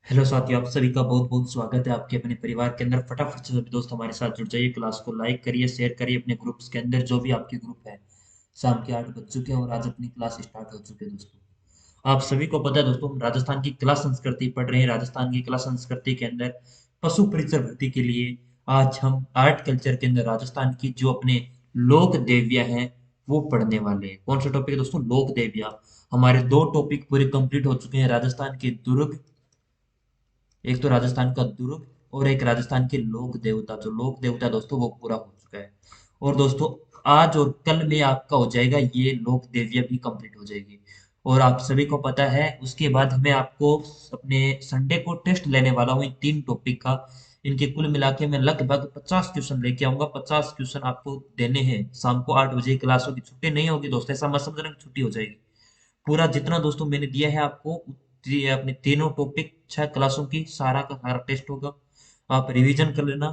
Hello साथियों, आप सभी का बहुत बहुत स्वागत है आपके अपने परिवार के अंदर। फटाफट से सभी दोस्त हमारे साथ जुड़ जाइए। क्लास को लाइक करिए, शेयर करिए अपने ग्रुप्स के अंदर, जो भी आपके ग्रुप है। शाम के 8 बज चुके हैं और आज अपनी क्लास स्टार्ट हो चुके हैं दोस्तों। आप सभी को पता है दोस्तों, हम राजस्थान की कला संस्कृति पढ़ रहे हैं। राजस्थान की कला संस्कृति के अंदर पशु परिचय भर्ती के लिए आज हम आर्ट कल्चर के अंदर राजस्थान की जो अपने लोक देवियां हैं वो पढ़ने वाले हैं। कौन सा टॉपिक है दोस्तों? लोक देवियां। हमारे दो टॉपिक पूरे कंप्लीट हो चुके हैं। राजस्थान के दुर्ग, एक तो राजस्थान का दुर्ग और एक राजस्थान के लोक देवता। जो लोक देवता दोस्तों वो पूरा हो चुका है। और दोस्तों आज और कल में आपका हो जाएगा ये लोक देवियां भी कंप्लीट हो जाएगी। और आप सभी को पता है उसके बाद मैं आपको अपने संडे को टेस्ट लेने वाला हूँ इन तीन टॉपिक का। इनके कुल मिला के मैं लगभग 50 क्वेश्चन लेके आऊंगा। 50 क्वेश्चन आपको देने हैं। शाम को 8 बजे क्लास होगी, छुट्टी नहीं होगी दोस्तों, ऐसा मत समझना कि छुट्टी हो जाएगी। पूरा जितना दोस्तों मैंने दिया है आपको, अपने तीनों टॉपिक 6 क्लासों की सारा का सारा टेस्ट होगा। आप रिवीजन कर लेना।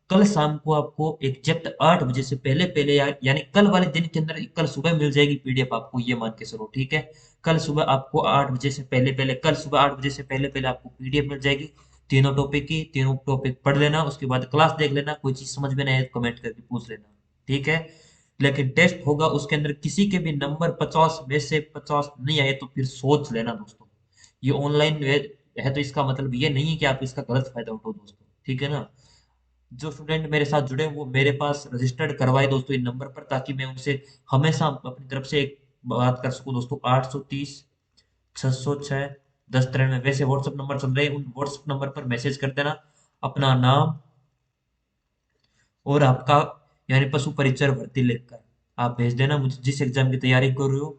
कल शाम को आपको एग्जैक्ट 8 बजे से पहले पहले यानी कल वाले दिन के अंदर कल सुबह मिल जाएगी पीडीएफ आपको, ये मान के चलो, ठीक है। कल सुबह आपको 8 बजे से पहले पहले, कल सुबह 8 बजे से पहले पहले आपको पीडीएफ मिल जाएगी तीनों टॉपिक की। तीनों टॉपिक पढ़ लेना, उसके बाद क्लास देख लेना। कोई चीज समझ में नहीं आए तो कमेंट करके पूछ लेना, ठीक है। लेकिन टेस्ट होगा उसके अंदर किसी के भी नंबर 50 में से 50 नहीं आए तो फिर सोच लेना दोस्तों। ये ऑनलाइन है तो इसका मतलब ये नहीं है कि आप इसका गलत फायदा उठाओ दोस्तों, ठीक है ना। जो स्टूडेंट मेरे साथ जुड़े हैं वो मेरे पास रजिस्टर्ड करवाए दोस्तों इन नंबर पर, ताकि मैं उनसे हमेशा अपनी तरफ से एक बात कर सकूं दोस्तों। 830 606 1093 वैसे व्हाट्सएप नंबर चल रहे हैं, उन व्हाट्सएप नंबर पर मैसेज कर देना। अपना नाम और आपका यानी पशु परिचय भर्ती लिखकर आप भेज देना मुझे, जिस एग्जाम की तैयारी कर रहे हो।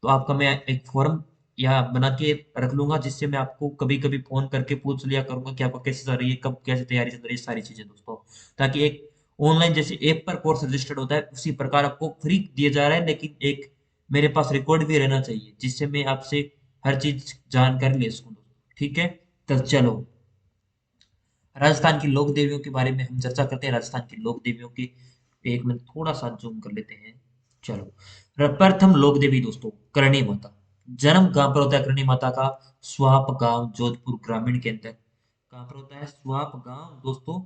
तो आपका मैं एक फॉर्म या बना के रख लूंगा, जिससे मैं आपको कभी कभी फोन करके पूछ लिया करूंगा कि आपका कैसे चल रही है, कब कैसे तैयारी चल रही है, सारी चीजें दोस्तों। ताकि एक ऑनलाइन जैसे ऐप पर कोर्स रजिस्टर्ड होता है उसी प्रकार आपको फ्री दिया जा रहा है, लेकिन एक मेरे पास रिकॉर्ड भी रहना चाहिए जिससे मैं आपसे हर चीज जानकारी ले सकूं दोस्तों, ठीक है। तो चलो, राजस्थान की लोक देवियों के बारे में हम चर्चा करते हैं। राजस्थान की लोक देवियों की एक मिनट थोड़ा सा जूम कर लेते हैं। चलो, प्रथम लोक देवी दोस्तों, करणी माता। जन्म कहाँ पर होता है करणी माता का? स्वाप गांव, जोधपुर ग्रामीण के अंदर। कहाँ पर होता है स्वाप गांव दोस्तों?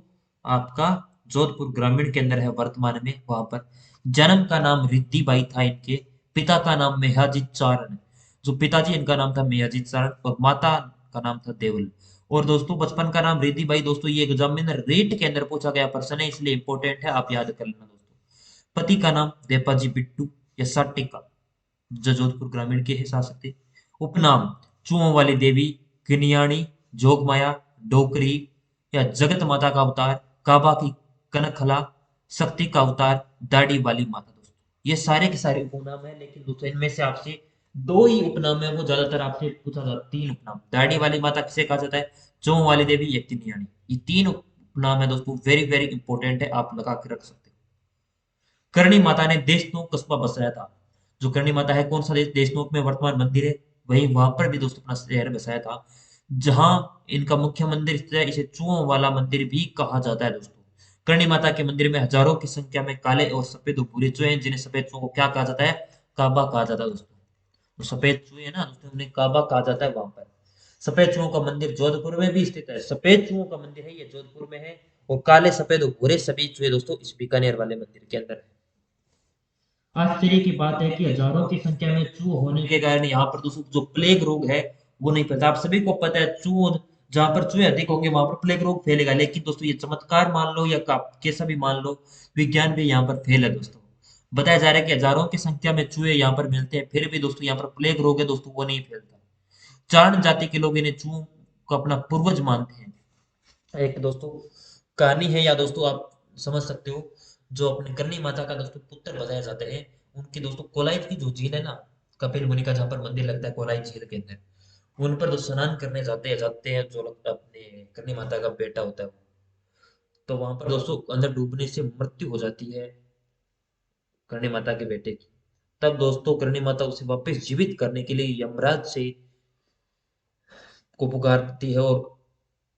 आपका जोधपुर ग्रामीण के अंदर है वर्तमान में, वहां पर। जन्म का नाम रिद्धि बाई था इनके। पिता का नाम मेहाजीत चारण। जो पिताजी इनका नाम था मेहाजीत चारण और माता का नाम था देवल। और दोस्तों बचपन का नाम रिद्धि बाई दोस्तों, ये एग्जाम में ना रेट के अंदर पूछा गया प्रश्न है, इसलिए इंपॉर्टेंट है, आप याद कर लेना दोस्तों। पति का नाम देपाजी बिट्टू या साटिका, जो जोधपुर ग्रामीण के है शासक थे। उपनाम चुओं वाली देवी, किनियाणी, जोगमाया, डोकरी या जगत माता का अवतार, काबा की कनखला, शक्ति का अवतार, दाढ़ी वाली माता दोस्तों। ये सारे के सारे उपनाम है, लेकिन दोस्तों इनमें से आपसे दो ही उपनाम है वो ज्यादातर आपसे पूछा जाता है। तीन उपनाम, दाढ़ी वाली माता किसे कहा जाता है? चों वाली देवी या किनियाणी। ये तीन उपनाम है दोस्तों, वेरी वेरी इंपॉर्टेंट है, आप लगा के रख सकते हो। करणी माता ने देशनोक कस्बा बसाया था। जो करणी माता है, कौन सा देश? देशनोक में वर्तमान मंदिर है, वहीं वहां पर भी दोस्तों अपना शहर बसाया था। जहां इनका मुख्य मंदिर स्थित है, इसे चूहों वाला मंदिर भी कहा जाता है दोस्तों। करणी माता के मंदिर में हजारों की संख्या में काले और सफेद भूरे चूहे हैं, जिन्हें सफेद चूहों को क्या कहा जाता है? काबा कहा जाता है दोस्तों। तो सफेद चूहे है ना दोस्तों, उन्हें काबा कहा जाता है वहां पर। सफेद चूहों का मंदिर जोधपुर में भी स्थित है। सफेद चूहों का मंदिर है ये जोधपुर में है। और काले सफेद और भूरे सभी चूहे दोस्तों इस बीकानेर वाले मंदिर के अंदर है। आश्चर्य की बात है कि हजारों की संख्या में चूहे होने के कारण यहाँ पर दोस्तों जो प्लेग रोग है वो नहीं फैलता। आप सभी को पता है चूहे, जहां पर चूहे अधिक होंगे वहां पर प्लेग रोग फैलेगा। लेकिन दोस्तों ये चमत्कार मान लो या कैसा भी मान लो, विज्ञान भी यहाँ पर फेल है दोस्तों। बताया जा रहा है कि हजारों की संख्या में चूहे यहाँ पर मिलते हैं, फिर भी दोस्तों यहाँ पर प्लेग रोग है दोस्तों, वो नहीं फैलता। चारण जाति के लोग इन्हें चूहों को अपना पूर्वज मानते हैं। एक दोस्तों कहानी है, या दोस्तों आप समझ सकते हो, जो अपने करनी माता का दोस्तों पुत्र बताया जाते हैं। उनकी दोस्तों कोलाइट की जो झील है ना, कपिल मुनि का जहाँ पर मंदिर लगता है कोलाइट झील के अंदर, उन पर तो स्नान करने जाते हैं जो लोग अपने करनी माता का बेटा होता है वो। तो वहां पर दोस्तों अंदर डूबने से मृत्यु हो जाती है करनी माता के बेटे की। तब दोस्तों करनी माता उसे वापस जीवित करने के लिए यमराज से को पुकारती है और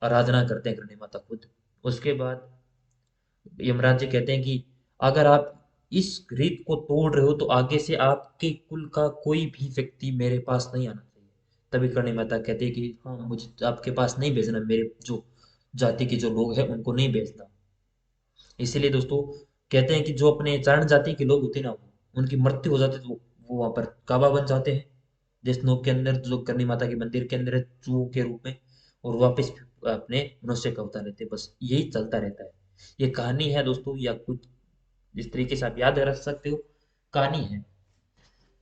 आराधना करते हैं करनी माता खुद। उसके बाद यमराज जी कहते हैं कि अगर आप इस रीत को तोड़ रहे हो तो आगे से आपके कुल का कोई भी व्यक्ति मेरे पास नहीं आना चाहिए। तभी करणी माता कहती है कि हाँ, मुझे आपके पास नहीं भेजना, मेरे जो जाति के जो लोग हैं उनको नहीं भेजना। इसीलिए दोस्तों कहते हैं कि जो अपने चारण जाति के लोग होते हैं ना, उनकी मृत्यु हो जाती है तो वो वहां पर काबा बन जाते हैं देशनोक के अंदर, जो करनी माता के मंदिर के अंदर है, चूहों के रूप में, और वापस अपने मनुष्य का अवतार लेते हैं। बस यही चलता रहता है। ये कहानी है दोस्तों, या कुछ इस तरीके से आप याद रख सकते हो, कहानी है।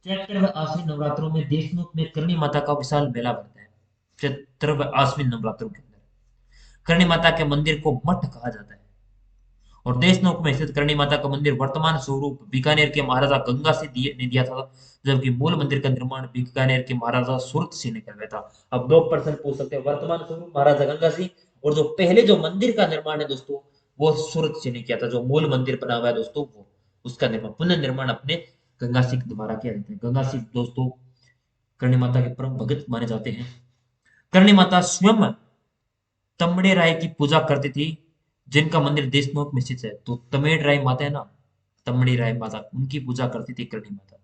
चैत्र व आश्विन नवरात्रों में देशमुख में करणी माता का विशाल मेला भरता है। चैत्र व आश्विन नवरात्रों के अंदर करणी माता के मंदिर को मठ कहा जाता है। और देशनोक में स्थित करणी माता का मंदिर वर्तमान स्वरूप बीकानेर के महाराजा गंगा सिंह ने दिया था, जबकि मूल मंदिर का निर्माण बीकानेर के महाराजा सूरत सिंह ने करवाया था। अब दो प्रश्न पूछ सकते हैं, वर्तमान स्वरूप महाराजा गंगा सिंह, और जो पहले जो मंदिर का निर्माण है दोस्तों, वो सूरत सिंह ने किया था। जो मूल मंदिर बना हुआ है दोस्तों, वो उसका निर्माण, पुनर्निर्माण अपने गंगा सिंह द्वारा किया जाता है। गंगा सिंह दोस्तों करणी माता के परम भगत माने जाते हैं। करणी माता स्वयं तमड़े राय की पूजा करती थी, जिनका मंदिर देशनोक में स्थित है। तो तमेड़ राय माता है ना, तमड़ी राय माता, उनकी पूजा करती थी करणी माता।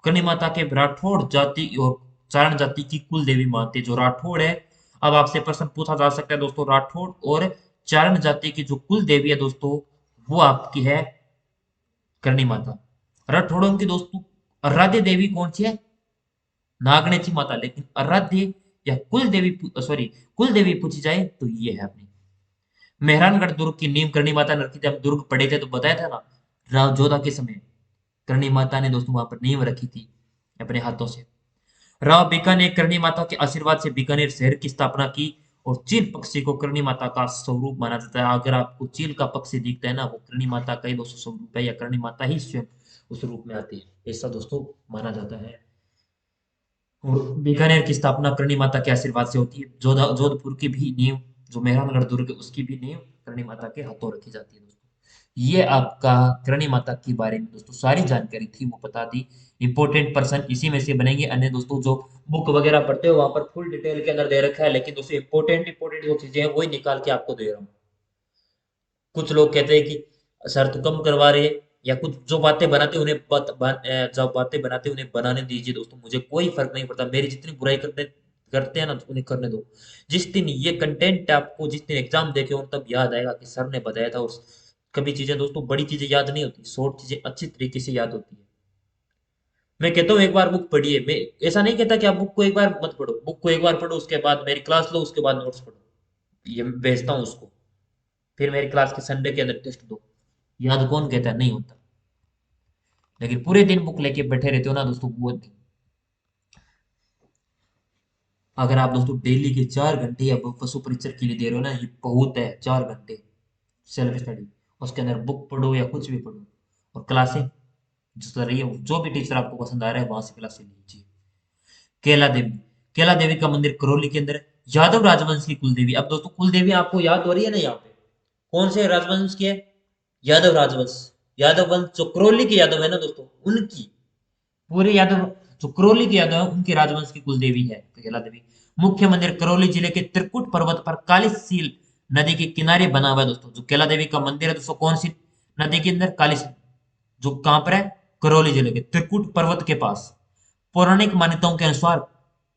करणी माता के राठौड़ जाति और चारण जाति की कुल देवी मानते। जो राठौड़ है, अब आपसे प्रश्न पूछा जा सकता है दोस्तों, राठौड़ और चारण जाति की जो कुल देवी है दोस्तों, वो आपकी है करणी माता। राठौड़ों की दोस्तों आराध्य देवी कौन सी है? नागणेची माता। लेकिन आराध्य या कुल देवी, सॉरी, कुल देवी पूछी जाए तो ये है अपनी मेहरानगढ़ दुर्ग की नींव करणी माता ने रखी थी। हम दुर्ग पढ़े थे तो बताया था ना, राव जोधा के समय करणी माता ने दोस्तों वहां पर नींव रखी थी अपने हाथों से। राव बीकानेर करणी माता के आशीर्वाद से बीकानेर शहर की स्थापना की, और चील पक्षी को करणी माता का स्वरूप माना जाता है। अगर आपको चील का पक्षी दिखता है ना, वो करणी माता का ही दोस्तों स्वरूप है, या करणी माता ही स्वयं उस रूप में आती है, ऐसा दोस्तों माना जाता है। और बीकानेर की स्थापना करणी माता के आशीर्वाद से होती है। जोधपुर की भी नींव, जो मेहरानगढ़ दुर्ग है, उसकी भी नींव करणी माता के हाथों रखी जाती है दोस्तों। ये आपका करणी माता के बारे में दोस्तों सारी जानकारी थी, वो बता दी। इंपॉर्टेंट पर्सन इसी में से बनेंगे। अन्य दोस्तों जो बुक वगैरह पढ़ते हो, वहां पर फुल डिटेल के अंदर दे रखा है, लेकिन दोस्तों इंपॉर्टेंट इंपॉर्टेंट जो चीजें हैं वही निकाल के आपको दे रहा हूँ। कुछ लोग कहते हैं कि शर्त कम करवा रहे हैं, या कुछ जो बातें बनाते हैं उन्हें जो बातें बनाते हैं उन्हें बनाने दीजिए दोस्तों, मुझे कोई फर्क नहीं पड़ता। मेरी जितनी बुराई करते करते हैं ना, तो उन्हें करने दो। जिस दिन ये कंटेंट आपको, जिस दिन एग्जाम देखे हो, तब याद आएगा कि सर ने बताया था। और कभी चीजें दोस्तों, बड़ी चीजें याद नहीं होती, शॉर्ट चीजें अच्छी तरीके से याद होती है। मैं कहता हूँ एक बार बुक पढ़िए, मैं ऐसा नहीं कहता कि आप बुक को एक बार मत पढ़ो, बुक को एक बार पढ़ो, उसके बाद मेरी क्लास लो, उसके बाद नोट्स पढ़ो। ये मैं भेजता हूँ उसको, फिर मेरी क्लास के संडे के अंदर टेस्ट दो। याद कौन कहता है नहीं होता? लेकिन पूरे दिन बुक लेके बैठे रहते हो ना दोस्तों, वो अगर आप दोस्तों डेली के 4 घंटे या पशु परीक्षक के लिए दे रहे हो ना, ये बहुत है। 4 घंटे सेल्फ स्टडी, उसके अंदर बुक पढ़ो या कुछ भी पढ़ो, और क्लासें जो चल रही है, जो भी टीचर आपको पसंद आ रहा है वहां से क्लासें लीजिए। केला देवी, केला देवी का मंदिर करौली के अंदर है। यादव राजवंश की कुल देवी। अब दोस्तों कुल देवी आपको याद हो रही है ना यहाँ पे, कौन से राजवंश की है? यादव राजवंश। यादव वंश जो करौली के यादव है ना दोस्तों, उनकी, पूरे यादव जो करौली के यादव है उनके राजवंश की कुल देवी है कैला देवी। मुख्य मंदिर करौली जिले के त्रिकुट पर्वत पर कालीसील नदी के किनारे बना हुआ है दोस्तों। जो कैला देवी का मंदिर है दोस्तों, कौन सी नदी के अंदर? कालीसील। जो कहां पर है? करौली जिले के त्रिकुट पर्वत के पास। पौराणिक मान्यताओं के अनुसार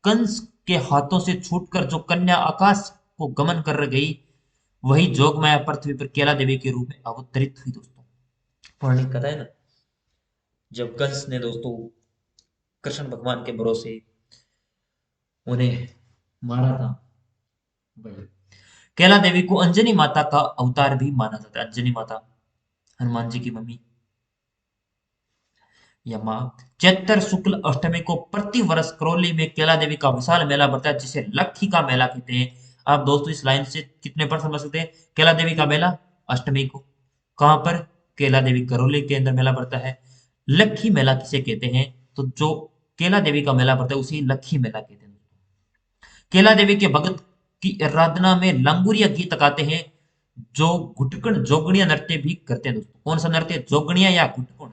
कंस के हाथों से छूटकर जो कन्या आकाश को गमन कर गई, वही जोगमाया पृथ्वी पर कैला देवी के रूप में अवतरित हुई दोस्तों। पौराणिक कथा है ना, जब कंस ने दोस्तों कृष्ण भगवान के भरोसे उन्हें मारा था, वही कैला देवी को अंजनी माता का अवतार भी माना जाता है। अंजनी माता हनुमान जी की मम्मी या माँ। चैत्र शुक्ल अष्टमी को प्रति वर्ष करौली में कैला देवी का विशाल मेला बढ़ता है, जिसे लक्खी का मेला कहते हैं। आप दोस्तों इस लाइन से कितने पर समझ सकते हैं? कैला देवी का मेला अष्टमी को, कहां पर? कैला देवी करौली के अंदर मेला बढ़ता है। लक्खी मेला किसे कहते हैं? तो जो कैला देवी का मेला बढ़ता है उसे लक्खी मेला कहते हैं। कैला देवी के भगत की आराधना में लंगुरिया गीत गाते हैं, जो घुटकण जोगणिया नृत्य भी करते हैं दोस्तों। कौन सा नृत्य? जोगणिया या घुटकण।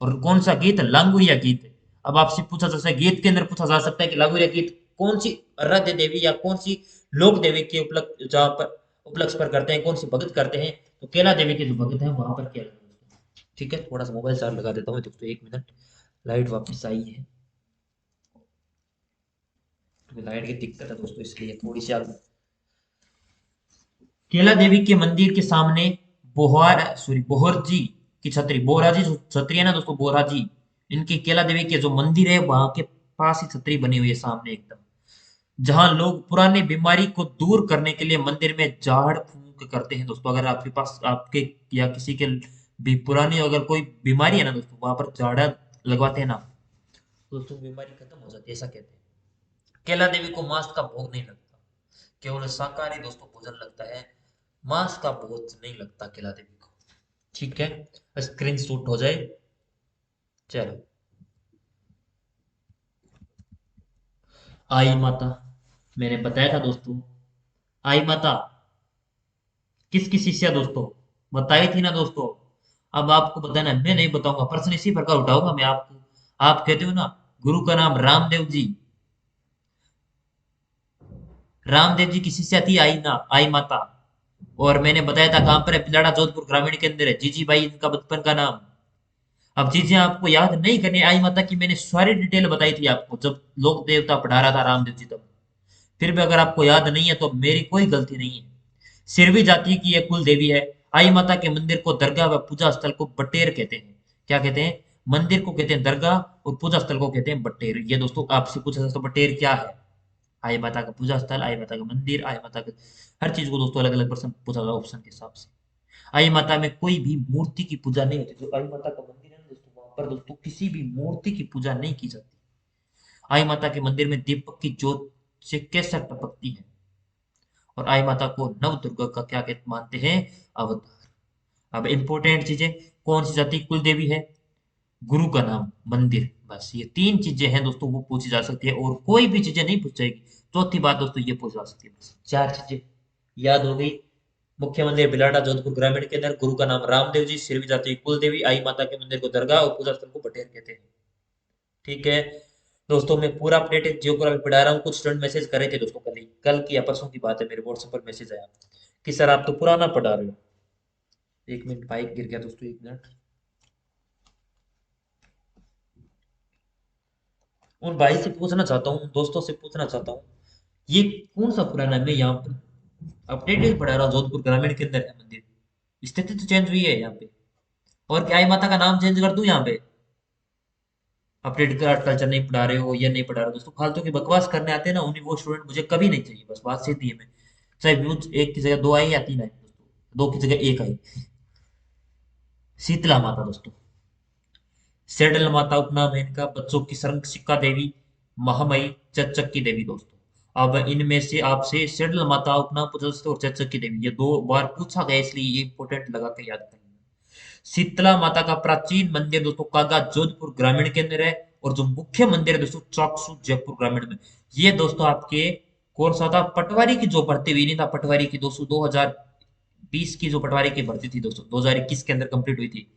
और कौन सा गीत? लांगुरिया गीत। अब आपसे पूछा जा सकता है, गीत के अंदर पूछा जा सकता है कि लांगुरिया गीत कौन सी आराध्य देवी या कौन सी लोक देवी के उपलक्ष्य, जहाँ पर उपलक्ष्य पर करते हैं, कौन सी भगत करते हैं? तो कैला देवी के जो भगत हैं वहां पर किया जाता है। ठीक है, थोड़ा सा मोबाइल चार्ज लगा देता हूँ दोस्तों, 1 मिनट। लाइट वापस आई है। लाइट की दिक्कत है दोस्तों, इसलिए थोड़ी सी आगे। केला देवी के मंदिर के सामने बोहर जी की छतरी, बोहरा जी जो छतरी है ना दोस्तों, बोहरा जी, इनकी केला देवी के जो मंदिर है वहां के पास ही छतरी बनी हुई है सामने एकदम, जहां लोग पुरानी बीमारी को दूर करने के लिए मंदिर में झाड़ फूंक करते हैं दोस्तों। अगर आपके पास आपके या किसी के भी पुरानी अगर कोई बीमारी है ना दोस्तों, वहां पर झाड़ा लगवाते हैं ना दोस्तों, बीमारी खत्म हो जाती है, ऐसा कहते हैं। केला देवी को मांस का भोग नहीं लगता, केवल शाकाहारी दोस्तों भोजन लगता है, मांस का भोज नहीं लगता केला देवी को। ठीक है, स्क्रीन शूट हो जाए। चलो, आई माता, मैंने बताया था दोस्तों, आई माता किसकी शिष्या दोस्तों, बताई थी ना दोस्तों। अब आपको बताना, मैं नहीं बताऊंगा, प्रश्न इसी प्रकार उठाऊंगा मैं आपको। आप कहते हो ना गुरु का नाम रामदेव जी, रामदेव जी की शिष्या थी आई माता। और मैंने बताया था कहां पर है, पिलाड़ा जोधपुर ग्रामीण के अंदर है, जीजी बाई इनका बचपन का नाम। अब चीजें आपको याद नहीं करनी, आई माता की मैंने सारी डिटेल बताई थी आपको जब लोक देवता पढ़ा रहा था रामदेव जी तब। फिर भी अगर आपको याद नहीं है तो मेरी कोई गलती नहीं है। सिरवी जाति की यह कुल देवी है। आई माता के मंदिर को दरगाह व पूजा स्थल को बटेर कहते हैं। क्या कहते हैं? मंदिर को कहते हैं दरगाह, और पूजा स्थल को कहते हैं बटेर। ये दोस्तों आपसे पूछा जाए तो बटेर क्या है? आई माता का पूजा स्थल, आई माता का मंदिर, आई माता का हर चीज को दोस्तों अलग अलग प्रश्न पूछा जाता ऑप्शन के हिसाब से। आई माता में कोई भी मूर्ति की पूजा नहीं होती। जो आई माता का मंदिर है ना दोस्तों, वहां पर दोस्तों किसी भी मूर्ति की पूजा नहीं की जाती। आई माता के मंदिर में दीपक की ज्योत से केसर टपकती है। और आई माता को नव दुर्गा का क्या कहते मानते हैं? अवतार। अब इंपॉर्टेंट चीजें, कौन सी जाति कुल देवी है, गुरु का नाम, मंदिर, बस ये तीन चीजें हैं दोस्तों, वो पूछी जा सकती है और कोई भी चीजें नहीं पूछ जाएगी। चौथी बात दोस्तों ये पूछ जा सकती है, बस चार चीजें याद हो गई। मुख्य मंदिर बिलाटा जोधपुर ग्रामीण के अंदर, गुरु का नाम रामदेव जी, सिरवी जाति कुल देवी, आई माता के मंदिर को दरगाह और पूजा स्थल को बटेर कहते हैं। ठीक है दोस्तों, मैं पूरा अपडेटेड जियोग्राफी पढ़ा रहा हूँ। कुछ स्टूडेंट मैसेज कर रहे थे दोस्तों, कल की या परसों की बात है, मेरे व्हाट्सएप पर मैसेज आया कि सर आप तो पुराना पढ़ा रहे हो। एक मिनट, बाइक गिर गया दोस्तों, एक मिनट। उन भाई से पूछना चाहता हूँ, दोस्तों से पूछना चाहता हूँ, ये कौन सा पुराना है? मैं यहाँ पर अपडेटेड पढ़ा रहा हूँ, जोधपुर ग्रामीण के अंदर है मंदिर, स्थिति तो चेंज हुई है यहाँ पे। और क्या आई माता का नाम चेंज कर दूं यहाँ पे? अपडेट कल्चर नहीं पढ़ा रहे हो, ये नहीं पढ़ा रहे हो दोस्तों, फालतू की बकवास करने आते हैं ना, उन्हीं वो स्टूडेंट मुझे कभी नहीं चाहिए, बस बात सीधी है। मैं चाहे व्यूज एक की जगह दो आए या तीन आए दोस्तों, दो की जगह एक आई। शीतला माता दोस्तों, सेडल माता उपनाम है इनका, बच्चों की संरक्षिका देवी, महामयी, चच्चक की देवी दोस्तों। अब इनमें से आपसे सेडल माता उपनाम पूजा और चच्चक की देवी, ये दो बार पूछा गया, इसलिए ये इंपोर्टेंट लगा के याद करेंगे। शीतला माता का प्राचीन मंदिर दोस्तों कागा जोधपुर ग्रामीण के अंदर है, और जो मुख्य मंदिर है दोस्तों चाकसू जयपुर ग्रामीण में। ये दोस्तों आपके कौन सा था? पटवारी की जो भर्ती हुई नहीं था, पटवारी की दोस्तों 2020 की जो पटवारी की भर्ती थी दोस्तों, 2021 के अंदर कंप्लीट हुई थी,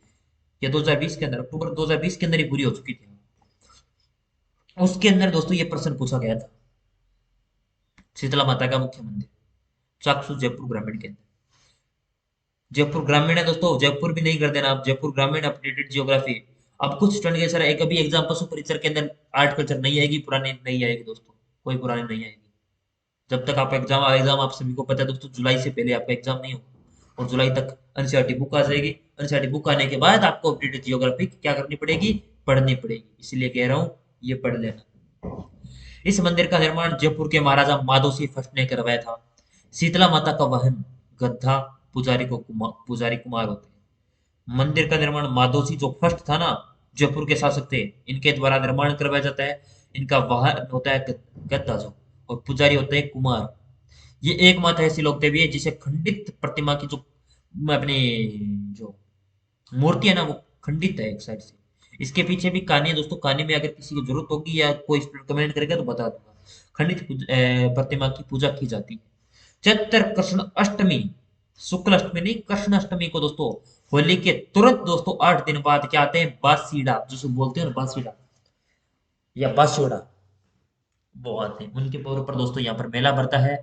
या 2020 के अंदर, अक्टूबर 2020 के अंदर ही पूरी हो चुकी थी। उसके अंदर दोस्तों ये प्रश्न पूछा गया था, शीतला माता का मुख्य मंदिर चाकसू जयपुर ग्रामीण के अंदर। जयपुर ग्रामीण है दोस्तों, जयपुर भी नहीं कर देना आप, जयपुर ग्रामीण अपडेटेड जियोग्राफी। अब कुछ स्टूडेंट के सर एक अभी एग्जाम पशु परिचर के अंदर आर्ट कल्चर नहीं आएगी, पुरानी नहीं आएगी दोस्तों, कोई पुरानी नहीं आएगी। जब तक आपका एग्जाम आप सभी को पता है दोस्तों, जुलाई से पहले आपका एग्जाम नहीं होगा, और जुलाई तक एनसीईआरटी बुक आ जाएगी। एनसीईआरटी बुक आने के बाद आपको अपडेटेड जियोग्राफी क्या करनी पड़ेगी? पढ़नी पड़ेगी, इसलिए कह रहा हूँ ये पढ़ लेना। इस मंदिर का निर्माण जयपुर के महाराजा माधोसी फर्स्ट ने करवाया था। शीतला माता का वाहन गद्दा, पुजारी कुमार होते हैं। मंदिर का निर्माण माधोसी जो फर्स्ट था ना, जयपुर के शासक थे, इनके द्वारा निर्माण करवाया जाता है। इनका वाहन होता है गद्दा जो, और पुजारी होते हैं कुमार। ये एकमात्र ऐसी लोक देवी है जिसे खंडित प्रतिमा की जो अपनी जो मूर्ति है ना, वो खंडित है एक साइड से। इसके पीछे भी कहानी है दोस्तों, कहानी में अगर किसी को जरूरत होगी या कोई स्टूडेंट कमेंट करेगा तो बता दूंगा। प्रतिमा की पूजा की जाती है। चैत्र कृष्ण अष्टमी, शुक्ल अष्टमी नहीं, कृष्ण अष्टमी को दोस्तों, होली के तुरंत दोस्तों 8 दिन बाद क्या आते हैं? बासीड़ा, जिसको बोलते हैं ना बासीड़ा या बासोड़ा, वो आते हैं। उनके पौर पर दोस्तों यहाँ पर मेला भरता है।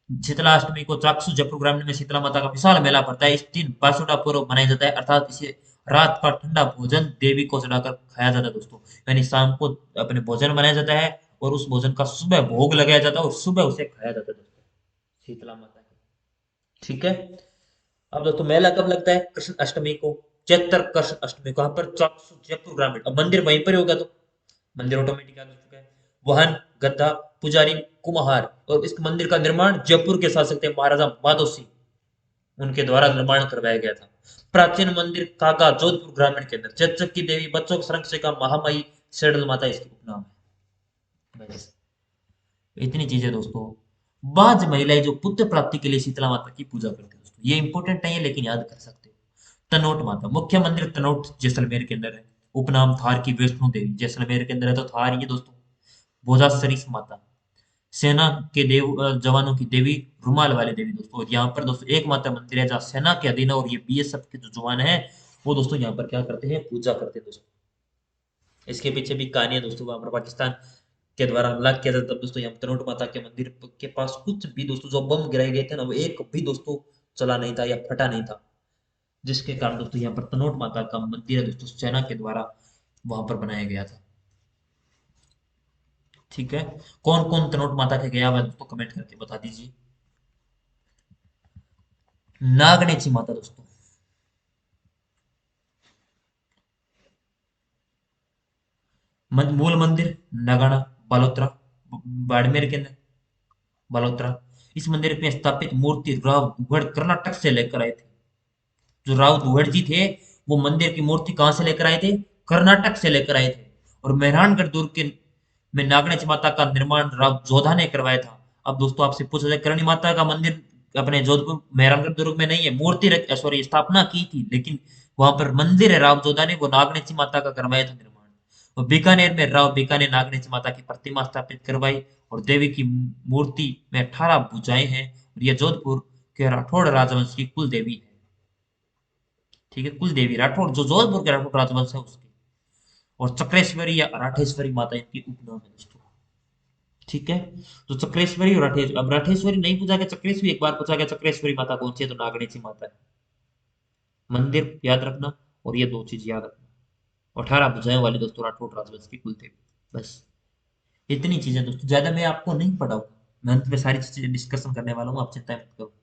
शीतला अष्टमी को चाकसू जयपुर ग्रामीण में शीतला माता का विशाल मेला पड़ता है। इस दिन बासुड़ा पर्व मनाया जाता है, अर्थात इसे रात का ठंडा भोजन देवी को चढ़ाकर खाया जाता है दोस्तों। यानी शाम को अपने भोजन बनाया जाता है, और उस भोजन का सुबह भोग लगाया जाता है और सुबह उसे खाया जाता है दोस्तों, शीतला माता की। ठीक है। अब दोस्तों मेला कब लगता है? कृष्ण अष्टमी को, चैत्र कृष्ण अष्टमी को। यहाँ पर जयपुर ग्रामीण, अब मंदिर वहीं पर ही होगा तो मंदिर ऑटोमेटिक याद हो चुका है। वाहन, गद्दा, पुजारी, कुम्हार। और इस मंदिर का निर्माण जयपुर के शासक थे महाराजा माधो सिंह, उनके द्वारा निर्माण करवाया गया था। प्राचीन मंदिर काका, जोधपुर ग्रामीण के अंदर। चेचक की देवी, बच्चों की संरक्षिका, महामाई, सेडल माता इसकी उपनाम है। बस इतनी चीजें दोस्तों। बाज महिलाएं जो पुत्र प्राप्ति के लिए शीतला माता की पूजा करती है दोस्तों, ये इंपॉर्टेंट नहीं है लेकिन याद कर सकते हो। तनोट माता, मुख्य मंदिर तनोट जैसलमेर के अंदर है। उपनाम थार की वैष्णो देवी, जैसलमेर के अंदर है तो थार ही है दोस्तों। भोजा सरीस माता, सेना के जवानों की देवी, रुमाल वाली देवी दोस्तों। और यहाँ पर दोस्तों एक मात्र मंदिर है जहाँ सेना के अधीन है, और ये बीएसएफ के जो जवान है वो दोस्तों यहाँ पर क्या करते हैं, पूजा करते हैं दोस्तों। इसके पीछे भी कहानी है दोस्तों। वहां पर पाकिस्तान के द्वारा हमला किया था तब दोस्तों यहाँ तनोट माता के मंदिर के पास कुछ भी दोस्तों जो बम गिराए गए थे ना, वो एक भी दोस्तों चला नहीं था या फटा नहीं था, जिसके कारण दोस्तों यहाँ पर तनोट माता का मंदिर है दोस्तों, सेना के द्वारा वहां पर बनाया गया था। ठीक है। कौन कौन तनोट माता के गया हुआ है दोस्तों, कमेंट करके बता दीजिए। नागनेची माता दोस्तों, मूल मंदिर नगाना, बालोतरा, बाड़मेर के अंदर, बालोतरा। इस मंदिर में स्थापित मूर्ति राव दुहड़ कर्नाटक से लेकर आए थे। जो राव दुहड़ जी थे वो मंदिर की मूर्ति कहां से लेकर आए थे? कर्नाटक से लेकर आए थे। और मेहरानगढ़ दुर्ग के में नागनेच माता का निर्माण राव जोधा ने करवाया था। अब दोस्तों आपसे पूछा जाए, करणी माता का मंदिर अपने जोधपुर मेहरानगढ़ दुर्ग में नहीं है, मूर्ति सॉरी स्थापना की थी, लेकिन वहां पर मंदिर है राव जोधा ने, वो नागनेची माता का करवाया था निर्माण। और बीकानेर में राव बीकानेर नागनेची माता की प्रतिमा स्थापित करवाई। और देवी की मूर्ति में 18 भुजाएं हैं। और यह जोधपुर के राठौड़ राजवंश की कुल देवी है। ठीक है, कुल देवी राठौड़, जो जोधपुर के राठौड़ राजवंश है उसकी। और चक्रेश्वरी या राठेश्वरी माता इनकी उपनाम है दोस्तों। ठीक है। तो चक्रेश्वरी और राठेश्वरी, अब राठेश्वरी नहीं पूछा गया, चक्रेश्वरी एक बार पूछा गया। चक्रेश्वरी माता कौन सी है? तो नागणेची माता है। मंदिर याद रखना और ये दो चीज याद रखना। 18 भुजाएं वाली दोस्तों राठौड़ राजवंश की कुल देवी। बस इतनी चीजें दोस्तों, ज्यादा मैं आपको नहीं पढ़ाऊंगा, मैं अंत में सारी चीजें डिस्कशन करने वाला हूँ, आप चिंता मत करो।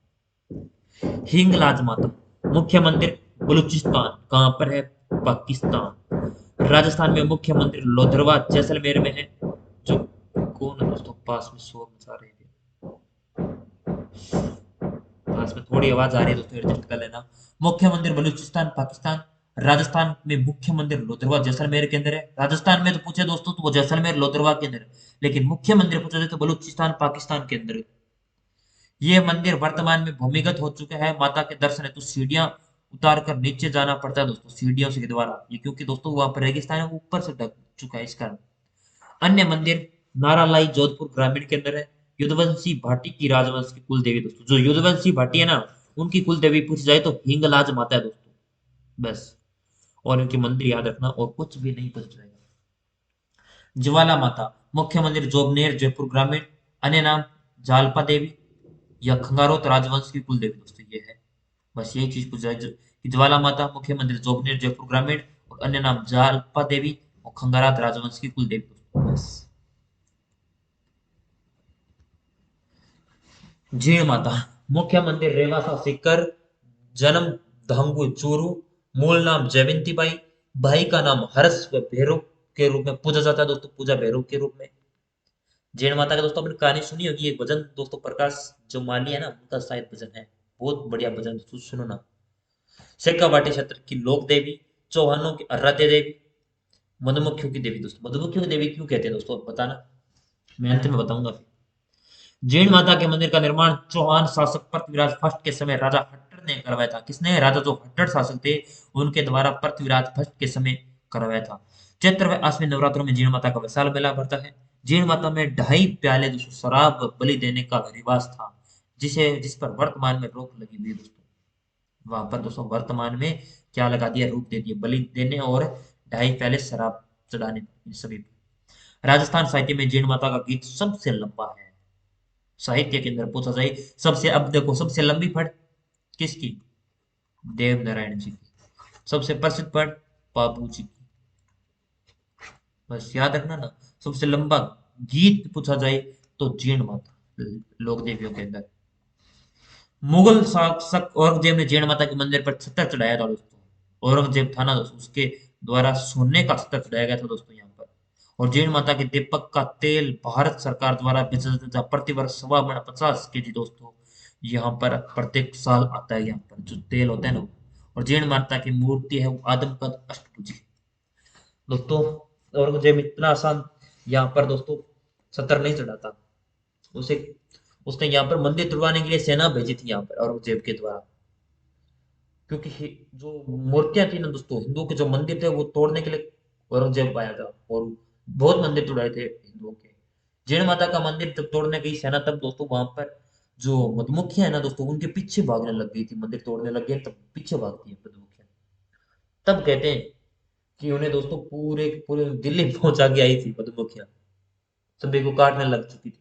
हिंगलाज माता, मुख्य मंदिर बलूचिस्तान, कहाँ पर है? पाकिस्तान। राजस्थान में मुख्य मंदिर लोधरवा जैसलमेर में है। जो कौन है दोस्तों पास में शोर मचा रहे थे? पास में थोड़ी आवाज आ रही है दोस्तों, एडजस्ट कर लेना। मुख्य मंदिर बलूचिस्तान पाकिस्तान। राजस्थान में मुख्य मंदिर लोधरवा जैसलमेर के अंदर है। राजस्थान में तो पूछे दोस्तों तो वो जैसलमेर लोधरवा के अंदर है, लेकिन मुख्य मंदिर पूछा जाए तो बलूचिस्तान पाकिस्तान के अंदर है। ये मंदिर वर्तमान में भूमिगत हो चुका है। माता के दर्शन है तो सीढ़ियां उतार कर नीचे जाना पड़ता है दोस्तों, सीढ़ियों से द्वारा, ये क्योंकि दोस्तों वहां पर रेगिस्तान है, ऊपर से ढक चुका है इस कारण। अन्य मंदिर नारालाई जोधपुर ग्रामीण के अंदर है। युद्धवंशी भाटी की राजवंश की कुल देवी दोस्तों, जो युद्धवंशी भाटी है ना, उनकी कुल देवी पूछी जाए तो हिंगलाज माता है दोस्तों। बस और इनके मंदिर याद रखना और कुछ भी नहीं बच जाएगा। ज्वाला माता, मुख्य मंदिर जोबनेर जयपुर ग्रामीण। अन्य नाम जालपा देवी या खंगारोत राजवंश की कुल देवी दोस्तों ये है। बस यही चीज पूछ जाए कि ज्वाला माता, मुख्य मंदिर जोबनेर जयपुर ग्रामीण, और अन्य नाम जालपा देवी और खंगारात राजवंश की कुल देवी दोस्तों। बस जीण माता, मुख्य मंदिर रेवासा सीकर, जन्म धांगू चूरू, मूल नाम जयवंती बाई, भाई का नाम हर्ष व भैरव के रूप में पूजा जाता है दोस्तों, पूजा भैरव के रूप में। जैन माता का दोस्तों आपने कहानी सुनी होगी, एक भजन दोस्तों प्रकाश जो माली है ना, उनका शायद भजन है, बहुत बढ़िया भजन दोस्तों, सुनो ना। शेखावाटी क्षेत्र की लोक देवी, चौहानों की आराध्य देवी, मधुमक्खियों की देवी दोस्तों। मधुमक्खियों की देवी क्यों कहते हैं दोस्तों, आप बताना, मैं अंत में बताऊंगा। जैन माता के मंदिर का निर्माण चौहान शासक पृथ्वीराज फर्स्ट के समय राजा हट्टर ने करवाया था। किसने? राजा जो हट्टर शासक थे उनके द्वारा पृथ्वीराज फर्स्ट के समय करवाया था। चैत्र व आश्विन नवरात्रों में जीण माता का विशाल मेला भरता है। जीण माता में 2.5 प्याले दोस्तों शराब बलि देने का रिवाज था, जिस पर वर्तमान में रोक लगी हुई है दोस्तों। वहां पर दोस्तों वर्तमान में क्या लगा दिया, रोक दे दिए बलि देने और 2.5 प्याले शराब चढ़ाने सभी पे। राजस्थान साहित्य में जीण माता का गीत सबसे लंबा है। साहित्य के अंदर पूछा जाए सबसे, अब देखो सबसे लंबी पढ़ किसकी? देव नारायण जी की। सबसे प्रसिद्ध पढ़ बाबू जी की। बस याद रखना ना, सबसे लंबा गीत पूछा जाए तो जीण माता लोक देवियों के अंदर। मुगल शासक औरंगजेब ने जीण माता के मंदिर पर छत्र चढ़ाया था दोस्तों। औरंगजेब था ना दोस्तों, उसके द्वारा सोने का छत्र चढ़ाया गया था दोस्तों यहाँ पर। और जीण माता के दीपक का तेल भारत सरकार द्वारा बेचा जाता था प्रति वर्ष 50 केजी दोस्तों। यहाँ पर प्रत्येक साल आता है यहाँ पर जो तेल होता है ना। और जीण माता की मूर्ति है वो आदमकद अष्टभुजी दोस्तों। औरंगजेब इतना आसान यहाँ पर दोस्तों छत्र नहीं चढ़ाता। उसे उसने यहाँ पर मंदिर तुड़वाने के लिए सेना भेजी थी यहाँ पर औरंगजेब के द्वारा। क्योंकि जो मूर्तियां थी ना दोस्तों, हिंदुओं के जो मंदिर थे वो तोड़ने के लिए औरंगजेब आया था। और बहुत मंदिर तोड़ाए थे हिंदुओं के। जैन माता का मंदिर जब तोड़ने गई सेना, तब दोस्तों वहां पर जो मधुमक्खियां है ना दोस्तों, उनके पीछे भागने लग गई थी। मंदिर तोड़ने लग गए तब पीछे भागती है मधुमक्खियां। तब कहते हैं कि उन्हें दोस्तों पूरे पूरे दिल्ली पहुंचा के आई थी मधुमक्खियां, सभी को काटने लग चुकी थी।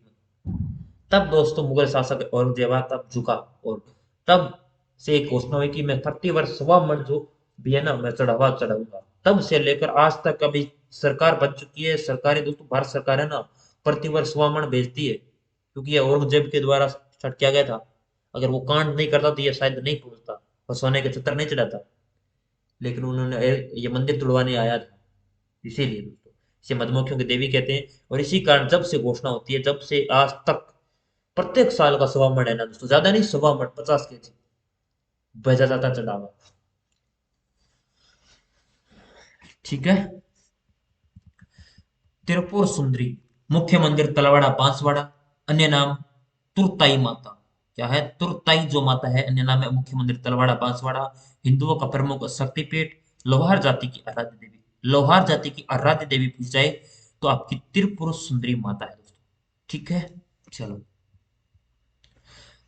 तब दोस्तों मुगल शासक औरंगजेब तब झुका। और तब से एक घोषणा हुई कि मैं प्रति वर्ष 1.25 मण जो भी है ना मैं चढ़ावा चढ़ाऊंगा। तब से लेकर आज तक अभी सरकार बन चुकी है। सरकारें दोस्तों, भारत सरकार है ना, प्रति वर्ष 1.25 मण भेजती है, क्योंकि ये औरंगजेब के द्वारा स्टार्ट किया गया था। अगर वो कांड नहीं करता तो ये शायद नहीं पहुंचता और सोने के छत्र नहीं चढ़ाता। लेकिन उन्होंने ये मंदिर तुड़वाने आया था, इसीलिए दोस्तों इसे मधुमक्खियों की देवी कहते हैं। और इसी कारण जब से घोषणा होती है, जब से आज तक प्रत्येक साल का 1.25 मण है ना दोस्तों, ज्यादा नहीं, 1.25 मण 50 केजी भेजा जाता चढ़ावा। ठीक है। तिरुपुर सुंदरी मुख्य मंदिर तलवाड़ा बांसवाड़ा, अन्य नाम तुरताई माता। क्या है? तुरताई जो माता है, अन्य नाम है मुख्य मंदिर तलवाड़ा बांसवाड़ा। हिंदुओं का प्रमुख शक्तिपीठ। लोहार जाति की आराध्य देवी, लोहार जाति की आराध्य देवी पूजी जाए तो आपकी त्रिपुर सुंदरी माता है दोस्तों। ठीक है। चलो,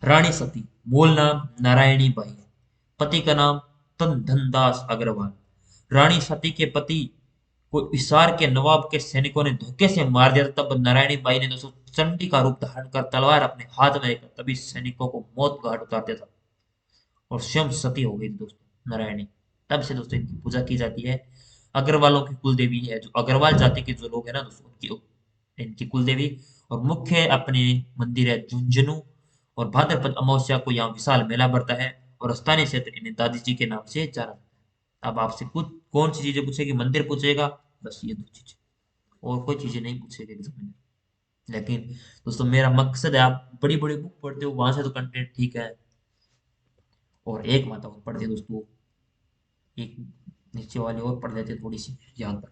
रानी सती मूल नाम नारायणी बाई, पति का नाम तन धनदास अग्रवाल। रानी सती के पति को हिसार के नवाब के सैनिकों ने धोखे से मार दिया था। तब नारायणी बाई ने दोस्तों चंडी का रूप धारण कर तलवार अपने हाथ में लेकर तभी सैनिकों को मौत घाट उतार दिया था और स्वयं सती हो गई थी दोस्तों नारायणी। तब से दोस्तों इनकी पूजा की जाती है। अग्रवालों की कुल देवी है, जो अग्रवाल जाति के जो लोग हैं ना दोस्तों, उनकी इनकी कुल देवी। और मुख्य अपने मंदिर है झुंझुनू। और भाद्रपद अमावस्या को यहाँ विशाल मेला भरता है। और स्थानीय क्षेत्र इन्हें दादी जी के नाम से जाना जाता है। अब आपसे कुछ कौन सी चीजें पूछेगी? मंदिर पूछेगा, बस ये दो चीजें, और कोई चीजें नहीं पूछेगा एग्जाम में। लेकिन दोस्तों मेरा मकसद है आप बड़ी बड़ी बुक पढ़ते हो, वहां से तो कंटेंट ठीक है। और एक माता और पढ़ दे दोस्तों, एक नीचे वाली और पढ़ लेते थोड़ी सी याद रख।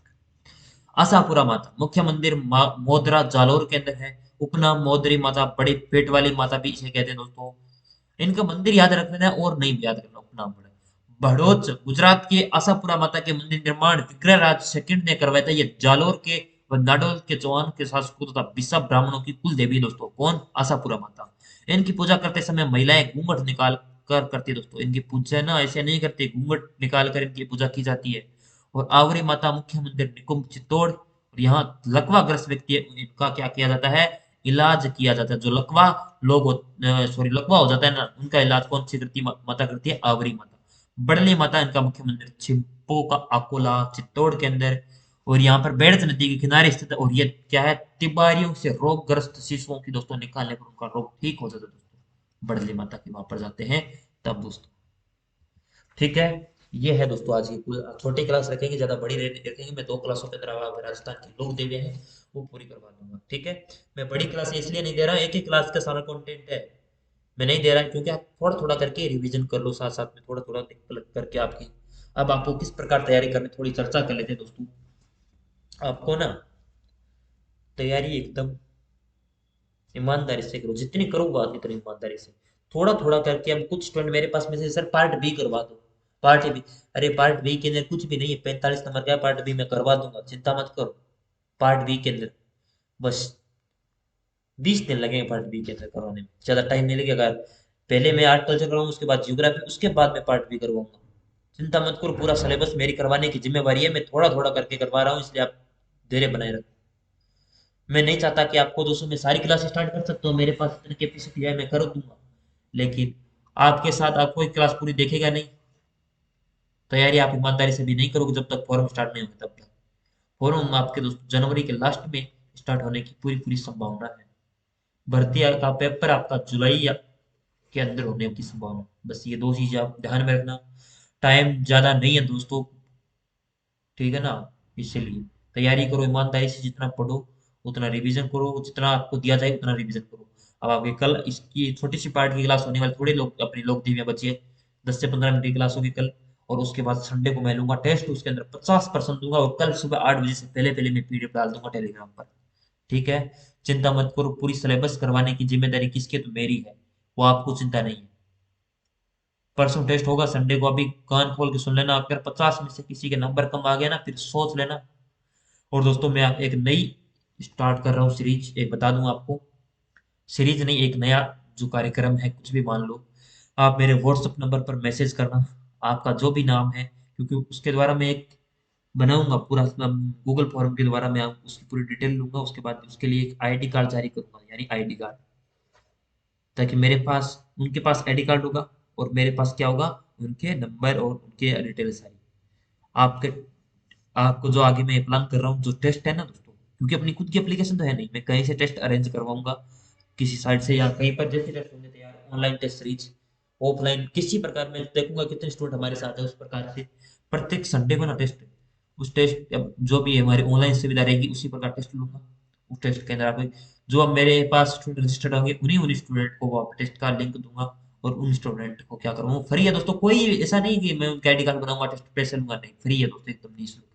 आशापुरा माता मुख्य मंदिर मोदरा जालोर के अंदर है। उपनाम मोदरी माता, बड़े पेट वाली माता भी इसे कहते हैं दोस्तों। इनका मंदिर याद रख लेना है और नहीं याद करना उपनाम बड़े। बड़ोच गुजरात के आशापुरा माता के मंदिर निर्माण विग्रहराज सेकंड ने करवाया था। ये जालोर के व नाडोल के चौहान के शासकों तथा बिसा ब्राह्मणों की कुल देवी दोस्तों। कौन? आशापुरा माता। इनकी पूजा करते समय महिलाएं घूंघट निकाल कर करती है दोस्तों। इनकी पूजा ना ऐसे नहीं करते, घूंघट निकाल कर इनकी पूजा की जाती है। और आवरी माता मुख्य मंदिर निकुंभ चित्तौड़। और यहाँ लकवा ग्रस्त व्यक्ति है, इनका क्या किया जाता है? इलाज किया जाता है। जो लकवा लोग सॉरी लकवा हो जाता है ना, उनका इलाज कौन सी करती माता करती है? आवरी माता। बड़ली माता इनका मुख्य मंदिर छिंपो का अकोला चित्तौड़ के अंदर। और यहाँ पर बेड़त नदी के किनारे स्थित है। और ये क्या है? तिबारियों से रोगग्रस्त शिशुओं की दोस्तों निकालने पर उनका रोग ठीक हो जाता है दोस्तों। बड़ली माता के वहां पर जाते हैं तब दोस्तों। ठीक है। ये है दोस्तों आज की छोटी क्लास रखेंगे, ज्यादा बड़ी रखेंगे। मैं 2 क्लासों के अंदर आप राजस्थान की लोक देवियां हैं वो पूरी करवा दूंगा। ठीक है। मैं बड़ी क्लास इसलिए नहीं दे रहा, एक ही क्लास का सारा कंटेंट है। मैं नहीं दे रहा क्योंकि आप थोड़ा थोड़ा करके रिवीजन कर लो, साथ साथ में थोड़ा थोड़ा करके आपकी। अब आपको किस प्रकार तैयारी करनी, थोड़ी चर्चा कर लेते हैं दोस्तों। आपको ना तैयारी एकदम ईमानदारी से करो, जितनी करूंगा उतनी ईमानदारी से। थोड़ा थोड़ा करके अब कुछ स्टूडेंट मेरे पास में से सर पार्ट बी करवा दो, पार्ट बी। अरे पार्ट बी के अंदर कुछ भी नहीं है, 45 नंबर का पार्ट बी मैं करवा दूंगा, चिंता मत करो। पार्ट बी के अंदर बस 20 दिन लगेंगे पार्ट बी के अंदर करवाने में, ज्यादा टाइम नहीं लगेगा। पहले मैं आर्ट कल्चर करवाऊंगा, उसके बाद जियोग्राफी, उसके बाद मैं पार्ट बी करवाऊंगा। चिंता मत करो, पूरा सिलेबस मेरी करवाने की जिम्मेवारी है। मैं थोड़ा थोड़ा करके करवा रहा हूँ, इसलिए आप धैर्य बनाए रखो। मैं नहीं चाहता कि आपको दोस्तों मैं सारी क्लास स्टार्ट कर सकता हूँ, मेरे पास इतनी कैपेसिटी है, मैं कर दूंगा। लेकिन आपके साथ आप कोई क्लास पूरी देखेगा नहीं। तैयारी आप ईमानदारी से भी नहीं करोगे जब तक फॉर्म स्टार्ट नहीं होगा तब तक। फॉर्म आपके दोस्त जनवरी के लास्ट में स्टार्ट होने की पूरी पूरी संभावना है। भर्ती का पेपर आपका जुलाई या के अंदर होने की संभावना। बस ये दो चीजें आप ध्यान में रखना। टाइम ज्यादा नहीं है दोस्तों, ठीक है ना। इसीलिए तैयारी करो ईमानदारी से, जितना पढ़ो उतना रिवीजन करो, जितना आपको दिया जाए उतना रिवीजन करो। अब आपके कल इसकी छोटी सी पार्ट की क्लास होने वाली, थोड़े लोग अपनी लोग दी में बचिए, 10 से 15 मिनट की क्लास होगी कल। और उसके बाद संडे को मैं लूंगा टेस्ट, उसके अंदर 50% दूंगा, और कल सुबह 8 बजे से पहले पहले मैं पीडीएफ डाल दूंगा टेलीग्राम पर। ठीक है। चिंता मत करो, पूरी सिलेबस करवाने की जिम्मेदारी किसकी है? तो मेरी है। वो आपको चिंता नहीं है। परसों टेस्ट होगा संडे को, अभी कान खोल के सुन लेना। अगर 50 में से किसी के नंबर कम आ गया ना, फिर सोच लेना। और दोस्तों मैं एक नई स्टार्ट कर रहा हूँ सीरीज, एक बता दूं आपको। सीरीज नहीं, एक नया जो कार्यक्रम है, कुछ भी मान लो। आप मेरे व्हाट्सएप नंबर पर मैसेज करना, आपका जो भी नाम है, क्योंकि उसके द्वारा मैं एक बनाऊंगा पूरा गूगल फॉर्म के द्वारा। मैं उसकी पूरी डिटेल लूंगा, उसके बाद उसके लिए एक आईडी कार्ड जारी करूंगा, यानी आईडी कार्ड। ताकि मेरे पास, उनके पास आईडी कार्ड होगा, और मेरे पास क्या होगा? उनके नंबर और उनके डिटेल सारी। आपके आपको जो आगे मैं प्लान कर रहा हूँ, जो टेस्ट है ना दोस्तों, क्योंकि अपनी खुद की एप्लीकेशन तो है नहीं, मैं कहीं से टेस्ट अरेंज करवाऊंगा, किसी साइट से या कहीं पर जैसे टेस्ट होंगे तैयार, ऑनलाइन टेस्ट सीरीज, ऑफलाइन किसी प्रकार में देखूंगा कितने स्टूडेंट हमारे साथ है, उस प्रकार से प्रत्येक संडे को ना टेस्ट, उस टेस्ट अब जो भी हमारी ऑनलाइन सुविधा रहेगी उसी प्रकार टेस्ट लूंगा। उस टेस्ट के अंदर आप, जो अब मेरे पास स्टूडेंट रजिस्टर्ड होंगे, उन्हीं उन्हीं स्टूडेंट को वो टेस्ट का लिंक दूंगा। और उन स्टूडेंट को क्या करूँगा, फ्री है दोस्तों, कोई ऐसा नहीं कि मैं उनका आईडी कार्ड बनाऊंगा टेस्ट पैसे लूंगा, नहीं, फ्री है दोस्तों, एकदम निःशुल्क।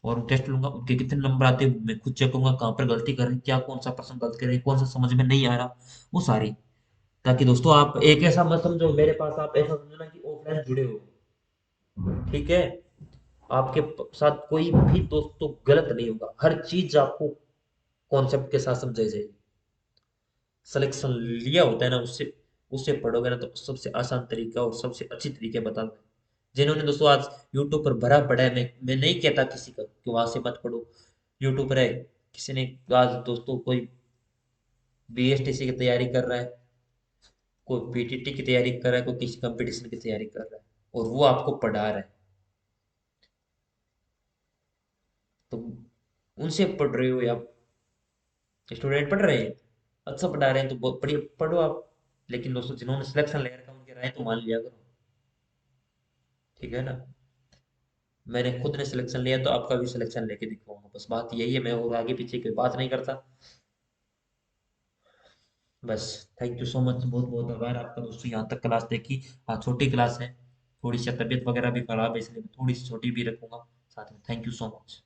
और टेस्ट लूंगा, उनके कितने नंबर आते हैं मैं खुद चेक करूंगा, कहाँ पर गलती कर रहे हैं, क्या कौन सा प्रश्न गलत कर रहे हैं, कौन सा समझ में नहीं आ रहा, वो सारी। ताकि दोस्तों आप एक ऐसा मत समझो मेरे पास, आप ऐसा समझो ना कि ऑफलाइन जुड़े हो। ठीक है। आपके साथ कोई भी दोस्तों गलत नहीं होगा, हर चीज आपको कॉन्सेप्ट के साथ समझाई जाएगी। सिलेक्शन लिया होता है ना, उससे उससे पढ़ोगे ना, तो सबसे आसान तरीका और सबसे अच्छी तरीके बता दो। जिन्होंने दोस्तों आज यूट्यूब पर भरा पड़ा है, मैं नहीं कहता किसी का कि वहां से मत पढ़ो। यूट्यूब पर है, किसी ने आज दोस्तों कोई बीएसटीसी की तैयारी कर रहा है, कोई पीटीटी की तैयारी कर रहा है, कोई किसी कंपटीशन की तैयारी कर रहा है, और वो आपको पढ़ा रहा है। तो उनसे पढ़ रहे हो, या स्टूडेंट पढ़ रहे हैं, अच्छा पढ़ा रहे हैं, तो बहुत बढ़िया, पढ़ो आप। लेकिन दोस्तों जिन्होंने सिलेक्शन ले रखा है उनकी राय तो मान लिया करो। ठीक है ना। मैंने खुद ने सिलेक्शन लिया, तो आपका भी सिलेक्शन लेके दिखाऊंगा, बस बात यही है। मैं और आगे पीछे की बात नहीं करता। बस। थैंक यू सो मच, बहुत बहुत आभार आपका दोस्तों, यहाँ तक क्लास देखी। हाँ, छोटी क्लास है, थोड़ी सी तबीयत वगैरह भी खराब है, इसलिए मैं थोड़ी सी छोटी भी रखूंगा साथ में। Thank you so much.